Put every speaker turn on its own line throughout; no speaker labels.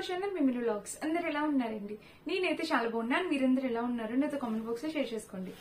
Our channel మిమిలి vlogs. అందరు ఎలా ఉన్నారండి? నేనైతే చాలా బాగున్నాను. మీరందరూ ఎలా ఉన్నారు నాతో కామెంట్ బాక్స్ లో షేర్ చేసుకోండి.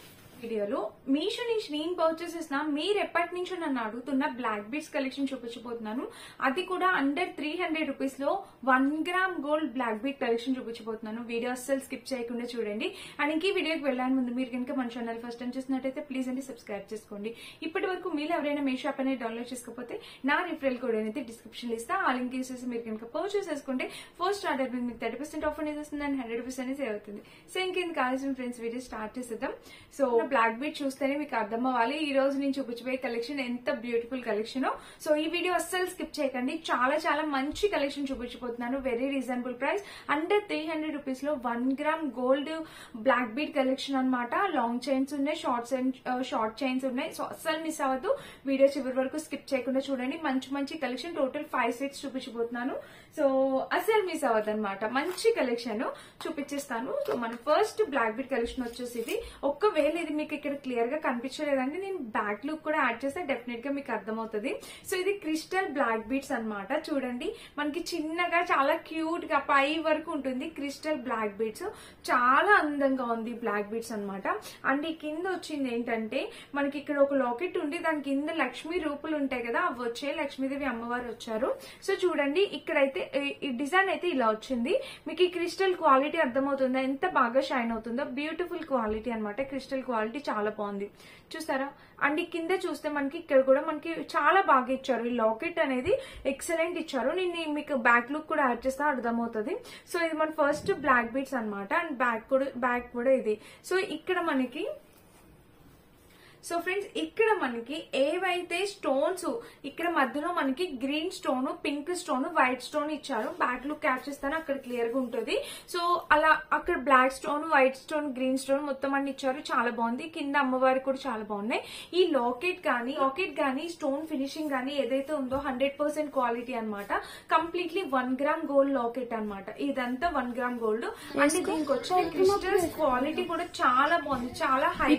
వీడియోలో మీషో నుంచి నేను పర్చేస్ చేసిన మీరు ఎప్పటి నుంచో నన్ను అడుగుతున్న బ్లాక్ బీడ్స్ కలెక్షన్ చూపించబోతున్నాను. అది కూడా అండర్ 300 రూపీస్ లో 1 gram gold black bead collection చూపించబోతున్నాను. వీడియో అస్సలు స్కిప్ చేయకుండా చూడండి. అండ్ ఇంక వీడియోకి వెళ్ళాలని ముందు మీరు కనుక మన ఛానల్ ఫస్ట్ టైం చూసినట్టయితే ప్లీజ్ అండి సబ్స్క్రైబ్ చేసుకోండి. ఇప్పటి వరకు మీరు ఎవరైనా మీషో యాప్ అనేది డౌన్లోడ్ చేసుకోకపోతే నా రిఫరల్ కోడ్ అనేది డిస్క్రిప్షన్ ఇస్తా. ఆ లింక్ యూస్ చేసి మీరు కనుక పర్చేస్ చేసుకుంటే ఫస్ట్ ఆర్డర్ మీకు 30% ఆఫర్ అనేది వస్తుంది అండ్ 100 రూపీస్ అనేది సేవ్ అవుతుంది. సో ఇంకేంది కావాల్సిన ఫ్రెండ్స్ వీడియో స్టార్ట్ చేసేద్దాం. సో బ్లాక్ బీడ్ చూస్తేనే మీకు అర్థం అవ్వాలి ఈ రోజు నేను చూపించబోయే కలెక్షన్ ఎంత బ్యూటిఫుల్ కలెక్షన్. సో ఈ వీడియో అస్సలు స్కిప్ చేయకండి. చాలా చాలా మంచి కలెక్షన్ చూపించబోతున్నాను. Very reasonable price under 300 rupees లో 1 gram gold black bead collection అన్నమాట. లాంగ్ చైన్స్ ఉన్నాయి, షార్ట్ చైన్స్ ఉన్నాయి. సో అస్సలు మిస్ అవ్వద్దు. వీడియో చివరి వరకు స్కిప్ చేయకుండా చూడండి. మంచి మంచి కలెక్షన్ టోటల్ 5 సెట్స్ చూపించబోతున్నాను. సో అస్సలు మిస్ అవ్వద్దు అనమాట. మంచి కలెక్షన్ చూపించేస్తాను. సో మన ఫస్ట్ బ్లాక్ బీడ్ కలెక్షన్ వచ్చేసి ఇది. ఒక్కవేళ ఇది మీకు ఇక్కడ క్లియర్ గా కనిపించలేదంటే నేను బ్యాక్ లుక్ కూడా యాడ్ చేస్తే డెఫినెట్ గా మీకు అర్థమవుతుంది. సో ఇది క్రిస్టల్ బ్లాక్ బీడ్స్ అన్నమాట. చూడండి మనకి చిన్నగా చాలా క్యూట్ గా పై వరకు ఉంటుంది. క్రిస్టల్ బ్లాక్ బీడ్స్ చాలా అందంగా ఉంది బ్లాక్ బీడ్స్ అన్నమాట. అండ్ ఈ కింద వచ్చింది ఏంటంటే మనకి ఇక్కడ ఒక లాకెట్ ఉంది. దాని కింద లక్ష్మీ రూపులు ఉంటాయి కదా, అవి వచ్చాయి. లక్ష్మీదేవి అమ్మవారు వచ్చారు. సో చూడండి ఇక్కడైతే ఈ డిజైన్ అయితే ఇలా వచ్చింది. మీకు ఈ క్రిస్టల్ క్వాలిటీ అర్థమవుతుందా ఎంత బాగా షైన్ అవుతుందో? బ్యూటిఫుల్ క్వాలిటీ అన్నమాట. క్రిస్టల్ క్వాలిటీ చాలా బాగుంది చూసారా. అండ్ ఈ కింద చూస్తే మనకి ఇక్కడ కూడా మనకి చాలా బాగా ఇచ్చారు. ఈ లాకెట్ అనేది ఎక్సలెంట్ ఇచ్చారు. నేను మీకు బ్యాక్ లుక్ కూడా యాడ్ చేస్తా అర్థమవుతుంది. సో ఇది మన ఫస్ట్ బ్లాక్ బీడ్స్ అన్నమాట. అండ్ బ్యాక్ కూడా ఇది. సో ఇక్కడ మనకి సో ఫ్రెండ్స్ ఇక్కడ మనకి ఏవైతే స్టోన్స్ ఇక్కడ మధ్యలో మనకి green stone, pink stone, white stone ఇచ్చారు. బ్యాక్ లుక్ క్యాప్ చేస్తాను అక్కడ క్లియర్ గా ఉంటుంది. సో అలా అక్కడ black stone, white stone, green stone మొత్తం అన్ని ఇచ్చారు. చాలా బాగుంది. కింద అమ్మవారి కూడా చాలా బాగున్నాయి. ఈ లాకెట్ గానీ స్టోన్ ఫినిషింగ్ గానీ ఏదైతే ఉందో 100% క్వాలిటీ అన్నమాట. కంప్లీట్లీ 1 గ్రామ్ గోల్డ్ లాకెట్ అన్నమాట. ఇదంతా 1 గ్రామ్ గోల్డ్. అంటే దీనికి వచ్చిన క్రిస్టల్స్ క్వాలిటీ కూడా చాలా బాగుంది. చాలా హై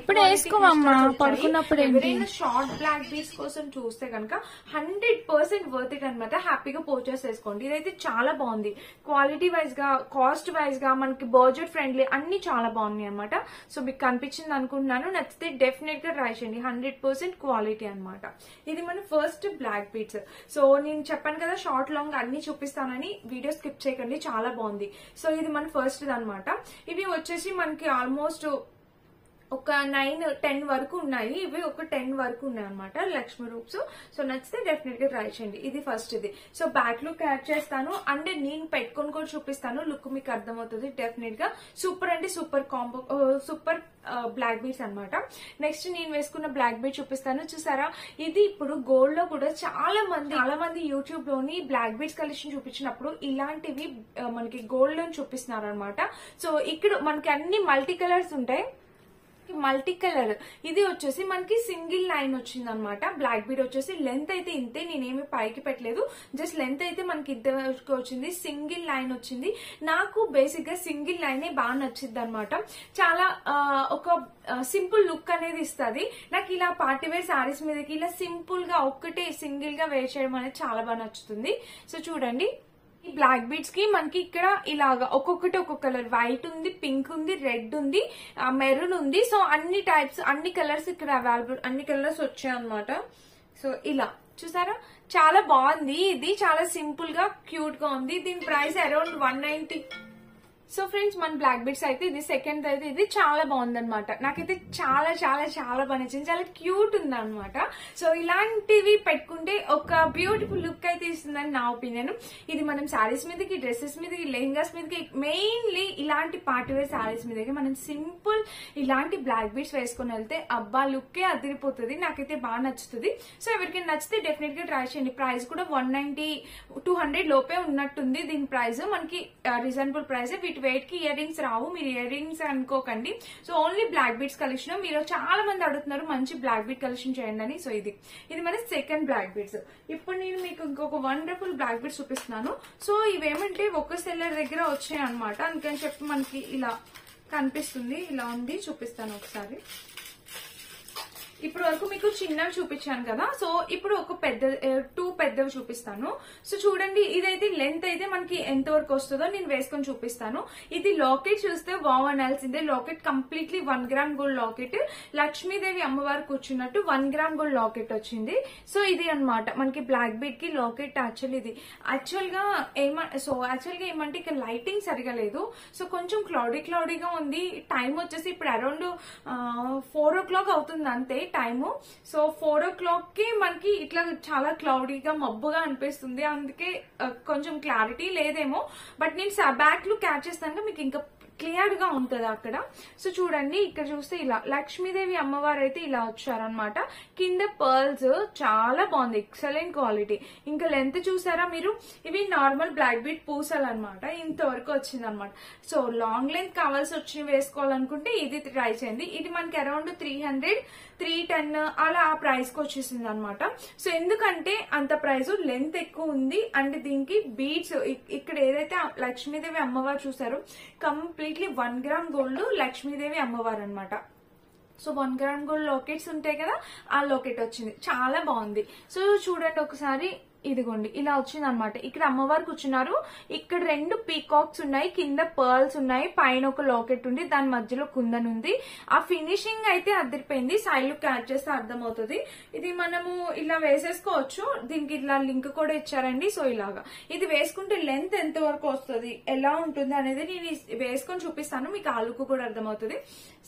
ఎవరైనా షార్ట్ బ్లాక్ బీడ్స్ కోసం చూస్తే కనుక 100% వర్త్ ఇట్ అనమాట. హ్యాపీగా పర్చేస్ చేసుకోండి. ఇదైతే చాలా బాగుంది. క్వాలిటీ వైజ్ గా, కాస్ట్ వైజ్ గా, మనకి బడ్జెట్ ఫ్రెండ్లీ అన్ని చాలా బాగున్నాయి అనమాట. సో మీకు కనిపించింది అనుకుంటున్నాను. నచ్చితే డెఫినెట్ గా ట్రై చేయండి. 100% క్వాలిటీ అనమాట. ఇది మన ఫస్ట్ బ్లాక్ బీడ్స్. సో నేను చెప్పాను కదా షార్ట్ లాంగ్ అన్ని చూపిస్తానని, వీడియో స్కిప్ చేయకండి. చాలా బాగుంది. సో ఇది మన ఫస్ట్ అనమాట. ఇవి వచ్చేసి మనకి ఆల్మోస్ట్ ఒక 9-10 వరకు ఉన్నాయి. ఇవి ఒక 10 వరకు ఉన్నాయి అనమాట లక్ష్మీ రూప్స్. సో నచ్చితే డెఫినెట్ గా ట్రై చేయండి. ఇది ఫస్ట్. ఇది సో బ్యాక్ లుక్ యాడ్ చేస్తాను. అండ్ నేను పెట్టుకొని కూడా చూపిస్తాను. లుక్ మీకు అర్థమవుతుంది డెఫినెట్ గా. సూపర్ అంటే super combo, super black beads అనమాట. నెక్స్ట్ నేను వేసుకున్న బ్లాక్ బీడ్ చూపిస్తాను. చూసారా ఇది ఇప్పుడు గోల్డ్ లో కూడా చాలా మంది యూట్యూబ్ లోని బ్లాక్ బీడ్స్ కలెక్షన్ చూపించినప్పుడు ఇలాంటివి మనకి గోల్డ్ లో చూపిస్తున్నారు అనమాట. సో ఇక్కడ మనకి అన్ని మల్టీ కలర్స్ ఉంటాయి. మల్టీ కలర్ ఇది వచ్చేసి మనకి సింగిల్ లైన్ వచ్చింది అనమాట. బ్లాక్ బీడ్ వచ్చేసి లెంత్ అయితే ఇంతే, నేనేమి పైకి పెట్టలేదు. జస్ట్ లెంత్ అయితే మనకి ఇంత వరకు వచ్చింది. సింగిల్ లైన్ వచ్చింది. నాకు బేసిక్ గా సింగిల్ లైనే బాగా నచ్చింది అనమాట. చాలా ఒక సింపుల్ లుక్ అనేది ఇస్తుంది. నాకు ఇలా పార్టీ వేర్ శారీస్ మీదకి ఇలా సింపుల్ గా ఒక్కటే సింగిల్ గా వేర్ చేయడం అనేది చాలా బాగా నచ్చుతుంది. సో చూడండి ఈ బ్లాక్ బీడ్స్ కి మనకి ఇక్కడ ఇలాగా ఒక్కొక్కటి ఒక్కొక్క కలర్, వైట్ ఉంది, పింక్ ఉంది, రెడ్ ఉంది, మెరూన్ ఉంది. సో అన్ని టైప్స్, అన్ని కలర్స్ ఇక్కడ అవైలబుల్, అన్ని కలర్స్ వచ్చాయి అనమాట. సో ఇలా చూసారా చాలా బాగుంది. ఇది చాలా సింపుల్ గా క్యూట్ గా ఉంది. దీని ప్రైస్ అరౌండ్ 190. సో ఫ్రెండ్స్ మన బ్లాక్ బీడ్స్ అయితే ఇది సెకండ్ అయితే ఇది చాలా బాగుంది అనమాట. నాకైతే చాలా చాలా చాలా బాగా నచ్చింది. చాలా క్యూట్ ఉంది అనమాట. సో ఇలాంటివి పెట్టుకుంటే ఒక బ్యూటిఫుల్ లుక్ అయితే ఇస్తుందని నా ఒపీనియన్. ఇది మనం శారీస్ మీదకి, డ్రెస్సెస్ మీదకి, లెహంగాస్ మీదకి, మెయిన్లీ ఇలాంటి పార్టీ వేర్ శారీస్ మీదకి మనం సింపుల్ ఇలాంటి బ్లాక్ బీడ్స్ వేసుకుని వెళ్తే అబ్బా లుక్కే అదిరిపోతుంది. నాకైతే బాగా నచ్చుతుంది. సో ఎవరికైనా నచ్చితే డెఫినెట్ గా ట్రై చేయండి. ప్రైస్ కూడా 190-200 లోపే ఉన్నట్టుంది దీని ప్రైస్. మనకి రీజనబుల్ ప్రైస్. వీటి వెయిట్ కి ఇయర్ రింగ్స్ రావు. మీరు ఇయర్ రింగ్స్ అనుకోకండి. So only black beads collection. మీరు చాలా మంది అడుగుతున్నారు మంచి బ్లాక్ బీడ్ కలెక్షన్ చేయండి అని. సో ఇది మన సెకండ్ బ్లాక్ బీడ్స్. ఇప్పుడు నేను మీకు ఇంకొక వండర్ఫుల్ బ్లాక్ బీడ్స్ చూపిస్తున్నాను. సో ఇవేమంటే ఒక సెల్లర్ దగ్గర వచ్చాయి అనమాట. అందుకని చెప్పి మనకి ఇలా కనిపిస్తుంది. ఇలా ఉంది, చూపిస్తాను ఒకసారి. ఇప్పుడు వరకు మీకు చిన్నవి చూపించాను కదా, సో ఇప్పుడు ఒక టూ పెద్దవి చూపిస్తాను. సో చూడండి, ఇదైతే లెంత్ అయితే మనకి ఎంత వరకు వస్తుందో నేను వేసుకొని చూపిస్తాను. ఇది లాకెట్ చూస్తే వావ్ అనాల్సిందే. Locket completely 1 gram gold locket, Lakshmidevi అమ్మవారు కూర్చున్నట్టు 1 గ్రామ్ గోల్డ్ లాకెట్ వచ్చింది. సో ఇది అన్నమాట మనకి బ్లాక్ బీడ్ కి లాకెట్. యాక్చువల్ గా ఏమంటే ఇక్కడ లైటింగ్ సరిగా లేదు, సో కొంచెం క్లౌడీగా ఉంది. టైం వచ్చేసి ఇప్పుడు అరౌండ్ 4 o'clock అవుతుంది అంతే టైము. సో 4 o'clock కి మనకి ఇట్లా చాలా క్లౌడీగా మబ్బుగా అనిపిస్తుంది, అందుకే కొంచెం క్లారిటీ లేదేమో. బట్ నేను బ్యాక్ లో క్యాచ్ చేస్తాను, మీకు ఇంకా క్లియర్ గా ఉంటది అక్కడ. సో చూడండి, ఇక్కడ చూస్తే ఇలా లక్ష్మీదేవి అమ్మవారు అయితే ఇలా వచ్చారనమాట. కింద పర్ల్స్ చాలా బాగుంది, ఎక్సలెంట్ క్వాలిటీ. ఇంకా లెంత్ చూసారా మీరు, ఇవి నార్మల్ బ్లాక్ బీట్ పూసలు అనమాట, ఇంతవరకు వచ్చింది అనమాట. సో లాంగ్ లెంత్ కావాల్సి వచ్చి వేసుకోవాలనుకుంటే ఇది ట్రై చేయండి. ఇది మనకి అరౌండ్ 300, 310 అలా ఆ ప్రైస్ కి వచ్చేసింది అనమాట. సో ఎందుకంటే అంత ప్రైస్, లెంత్ ఎక్కువ ఉంది అండ్ దీనికి బీడ్స్ ఇక్కడ ఏదైతే లక్ష్మీదేవి అమ్మవారు చూసారో కంప్లీట్లీ 1 గ్రామ్ గోల్డ్ లక్ష్మీదేవి అమ్మవారు అనమాట. సో 1 గ్రామ్ గోల్డ్ లాకెట్స్ ఉంటాయి కదా, ఆ లాకెట్ వచ్చింది, చాలా బాగుంది. సో చూడండి ఒకసారి, ఇదిగోండి ఇలా వచ్చింది అనమాట. ఇక్కడ అమ్మవారు కూర్చున్నారు, ఇక్కడ 2 పీకాక్స్ ఉన్నాయి, కింద పర్ల్స్ ఉన్నాయి, పైన ఒక లాకెట్ ఉంది, దాని మధ్యలో కుందన్ ఉంది. ఆ ఫినిషింగ్ అయితే అదిరిపోయింది, సైడ్ లో క్యాచ్ చేస్తే అర్థమవుతుంది. ఇది మనము ఇలా వేసేసుకోవచ్చు, దీనికి ఇలా లింక్ కూడా ఇచ్చారండి. సో ఇలాగా ఇది వేసుకుంటే లెంత్ ఎంత వరకు వస్తుంది, ఎలా ఉంటుంది అనేది నేను వేసుకొని చూపిస్తాను, మీకు ఆ లుక్ కూడా అర్థమవుతుంది.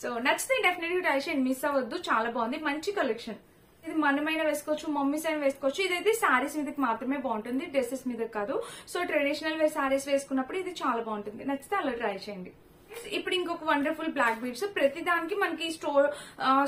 సో నచ్చితే డెఫినెట్గా ట్రై చేయండి, మిస్ అవ్వద్దు, చాలా బాగుంది, మంచి కలెక్షన్. ఇది మనమైన వేసుకోవచ్చు, మమ్మీస్ అయినా వేసుకోవచ్చు. ఇదైతే శారీస్ మీదకి మాత్రమే బాగుంటుంది, డ్రెస్సెస్ మీద కాదు. సో ట్రెడిషనల్ వేర్ శారీస్ వేసుకున్నప్పుడు ఇది చాలా బాగుంటుంది, నచ్చితే అలా ట్రై చేయండి. ఇప్పుడు ఇంకొక వండర్ఫుల్ బ్లాక్ బీడ్స్, ప్రతి దానికి మనకి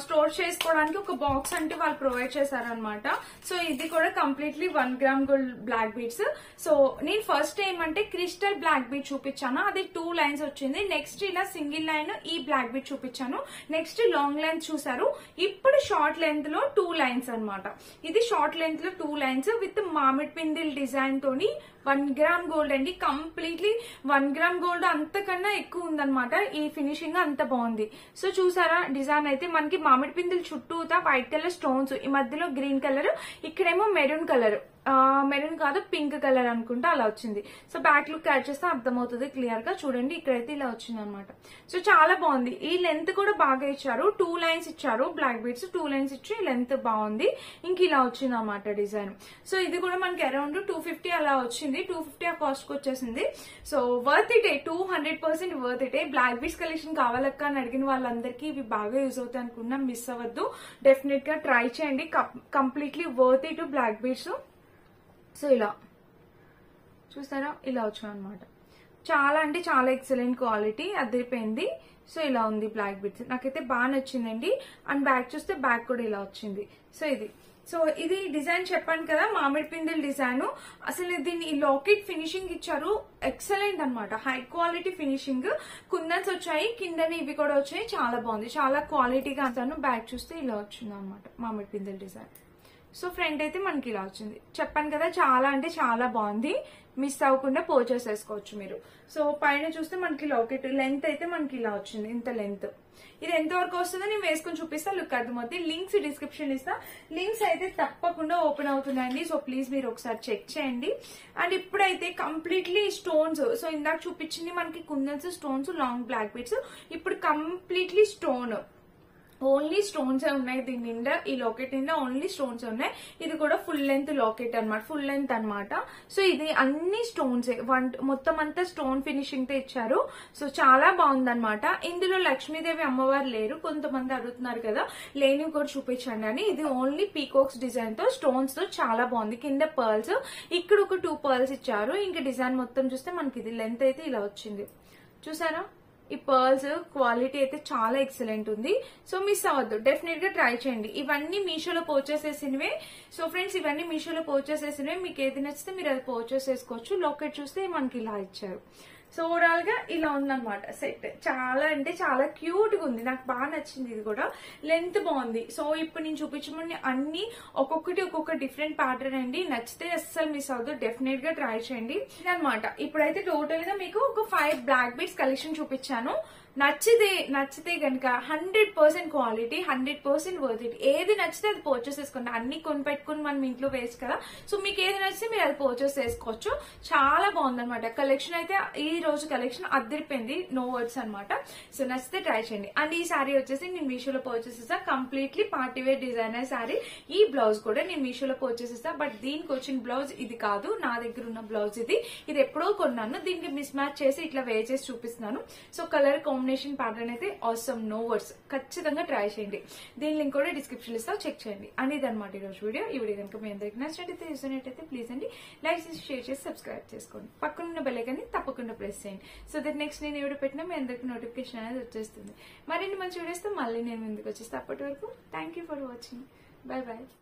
స్టోర్ చేసుకోవడానికి ఒక బాక్స్ అంటే వాళ్ళు ప్రొవైడ్ చేశారనమాట. సో ఇది కూడా completely 1 gram gold black beads. So నేను ఫస్ట్ ఏమంటే క్రిస్టల్ బ్లాక్ బీడ్ చూపించాను, అది 2 లైన్స్ వచ్చింది. నెక్స్ట్ ఇలా సింగిల్ లైన్ ఈ బ్లాక్ బీడ్ చూపించాను. నెక్స్ట్ లాంగ్ లెంత్ చూసారు, ఇప్పుడు షార్ట్ లెంత్ లో 2 లైన్స్ అనమాట. ఇది షార్ట్ లెంత్ లో 2 లైన్స్ విత్ మామిడి పిండిల్ డిజైన్ తోని 1 గ్రామ్ గోల్డ్ అండి, కంప్లీట్లీ 1 గ్రామ్ గోల్డ్ అంతకన్నా ఎక్కువ ఉందన్నమాట. ఈ ఫినిషింగ్ అంత బాగుంది. సో చూసారా, డిజైన్ అయితే మనకి మామిడి పిందులు చుట్టూతా వైట్ కలర్ స్టోన్స్, ఈ మధ్యలో గ్రీన్ కలర్, ఇక్కడేమో మెరూన్ కలర్, మెరూన్ కాదు పింక్ కలర్ అనుకుంటా అలా వచ్చింది. సో బ్యాక్ లుక్ యాడ్ చేస్తే అర్థమవుతుంది క్లియర్ గా. చూడండి ఇక్కడైతే ఇలా వచ్చింది అనమాట. సో చాలా బాగుంది. ఈ లెంత్ కూడా బాగా ఇచ్చారు, 2 లైన్స్ ఇచ్చారు బ్లాక్ బీడ్స్, 2 లైన్స్ ఇచ్చి లెంత్ బాగుంది. ఇంక ఇలా వచ్చింది అనమాట డిజైన్. సో ఇది కూడా మనకి అరౌండ్ 250 అలా వచ్చింది, 250 ఆ కాస్ట్ కి వచ్చేసింది. సో వర్త్ ఇటే, 200% వర్త్ ఇటే. బ్లాక్ బీడ్స్ కలెక్షన్ కావాలక్క అని అడిగిన వాళ్ళందరికీ ఇవి బాగా యూజ్ అవుతాయి అనుకున్నా, మిస్ అవ్వద్దు, డెఫినెట్ గా ట్రై చేయండి, completely worth it black beads. So ఇలా చూస్తారా, ఇలా వచ్చాం అనమాట. చాలా అంటే చాలా ఎక్సలెంట్ క్వాలిటీ, అదిరిపోయింది. సో ఇలా ఉంది బ్లాక్ బీడ్స్, నాకైతే బాగా నచ్చిందండి. అండ్ బ్యాక్ చూస్తే బ్యాక్ కూడా ఇలా వచ్చింది. సో ఇది డిజైన్ చెప్పాను కదా, మామిడి పిందెల డిజైన్. అసలు దీన్ని లాకెట్ ఫినిషింగ్ ఇచ్చారు, ఎక్సలెంట్ అనమాట, హై క్వాలిటీ ఫినిషింగ్. కుందన్స్ వచ్చాయి, కిందని ఇవి కూడా వచ్చాయి, చాలా బాగుంది, చాలా క్వాలిటీగా అంటాను. బ్యాక్ చూస్తే ఇలా వచ్చింది అనమాట మామిడి పిందెల డిజైన్. సో ఫ్రంట్ అయితే మనకి ఇలా వచ్చింది, చెప్పాను కదా చాలా అంటే చాలా బాగుంది, మిస్ అవ్వకుండా పర్చేస్ చేసుకోవచ్చు మీరు. సో పైన చూస్తే మనకి లాకెట్ లెంత్ అయితే మనకి ఇలా వచ్చింది, ఇంత లెంత్. ఇది ఎంత వరకు వస్తుందో నేను వేసుకొని చూపిస్తా, లుక్ అర్థమవుతుంది. లింక్స్ డిస్క్రిప్షన్ ఇస్తా, లింక్స్ అయితే తప్పకుండా ఓపెన్ అవుతున్నాయండి. సో ప్లీజ్ మీరు ఒకసారి చెక్ చేయండి. అండ్ ఇప్పుడైతే కంప్లీట్లీ స్టోన్స్, సో ఇందాక చూపించింది మనకి కుందన్స్, స్టోన్స్, లాంగ్ బ్లాక్ బీడ్స్, ఇప్పుడు కంప్లీట్లీ స్టోన్, ఓన్లీ స్టోన్స్ ఉన్నాయి దీని నిండా, ఈ లాకెట్ నిండా ఓన్లీ స్టోన్స్ ఉన్నాయి. ఇది కూడా ఫుల్ లెంత్ లాకెట్ అనమాట, ఫుల్ లెంత్ అనమాట. సో ఇది అన్ని స్టోన్స్, మొత్తం అంతా స్టోన్ ఫినిషింగ్ తో ఇచ్చారు. సో చాలా బాగుందన్నమాట. ఇందులో లక్ష్మీదేవి అమ్మవారు లేరు, కొంతమంది అడుగుతున్నారు కదా, లేని కూడా చూపించండి అని. ఇది ఓన్లీ పీకాక్స్ డిజైన్ తో, స్టోన్స్ తో చాలా బాగుంది. కింద పర్ల్స్, ఇక్కడ ఒక 2 పర్ల్స్ ఇచ్చారు. ఇంకా డిజైన్ మొత్తం చూస్తే మనకి ఇది లెంత్ అయితే ఇలా వచ్చింది, చూసారా. ఈ పర్ల్స్ క్వాలిటీ అయితే చాలా ఎక్సలెంట్ ఉంది. సో మిస్ అవ్వద్దు, డెఫినెట్ గా ట్రై చేయండి. ఇవన్నీ మీషోలో పర్చేస్ చేసినవే. సో ఫ్రెండ్స్, ఇవన్నీ మీషోలో పర్చేస్ చేసినవే, మీకు ఏది నచ్చితే మీరు అది పర్చేస్ చేసుకోవచ్చు. లాకెట్ చూస్తే మనకి ఇలా ఇచ్చారు. సో ఓవరాల్ గా ఇలా ఉందన్నమాట సెట్, చాలా అంటే చాలా క్యూట్ గా ఉంది, నాకు బాగా నచ్చింది. ఇది కూడా లెంత్ బాగుంది. సో ఇప్పుడు నేను చూపించమని అన్ని ఒక్కొక్కటి ఒక్కొక్క డిఫరెంట్ ప్యాటర్న్ అండి, నచ్చితే అస్సలు మిస్ అవ్వద్దు, డెఫినెట్ గా ట్రై చేయండి. ఇదనమాట. ఇప్పుడైతే టోటల్ గా మీకు ఒక 5 బ్లాక్ బీడ్స్ కలెక్షన్ చూపించాను. నచ్చితే కనుక 100% క్వాలిటీ, 100% వర్త్ ఇట్. ఏది నచ్చితే అది పర్చేస్ చేసుకోండి. అన్ని కొని పెట్టుకుని మనం ఇంట్లో వేస్ట్ కదా. సో మీకు ఏది నచ్చితే మీరు అది పర్చేస్ చేసుకోవచ్చు. చాలా బాగుందన్నమాట కలెక్షన్ అయితే. ఈ రోజు కలెక్షన్ అద్దరిపోయింది, నో వర్డ్స్ అనమాట. సో నచ్చితే ట్రై చేయండి. అండ్ ఈ శారీ వచ్చేసి నేను మీషోలో పర్చేస్ చేసా, completely party wear designer sari. ఈ బ్లౌజ్ కూడా నేను మీషోలో పర్చేస్ చేసా, బట్ దీనికి వచ్చిన బ్లౌజ్ ఇది కాదు, నా దగ్గర ఉన్న బ్లౌజ్ ఇది ఎప్పుడో కొన్నాను. దీనికి మిస్ మ్యాచ్ చేసి ఇట్లా వే చేసి చూపిస్తున్నాను. సో కలర్ కాంబినేషన్ ప్యాటర్న్ అయితే ఆసమ్, నో వర్డ్స్. ఖచ్చితంగా ట్రై చేయండి. దీని లింక్ కూడా డిస్క్రిప్షన్ ఇస్తా, చెక్ చేయండి. అని ఇదనమాట ఈరోజు వీడియో. ఈ వీడియో కనుక మీ అందరికి నచ్చినట్టయితే, చూసినట్టయితే ప్లీజ్ అండి లైక్ చేసి, షేర్ చేసి, సబ్స్క్రైబ్ చేసుకోండి. పక్కనున్న బెల్ ఐకాన్ ని తప్పకుండా ప్రెస్ చేయండి. సో దట్ నెక్స్ట్ నేను వీడియో పెట్టినా మీ అందరికి నోటిఫికేషన్ అనేది వచ్చేస్తుంది. మరిన్ని మంచి వీడియోస్ తో మళ్ళీ నేను ముందుకు వచ్చేస్తాను. అప్పటి వరకు thank you for watching. By by.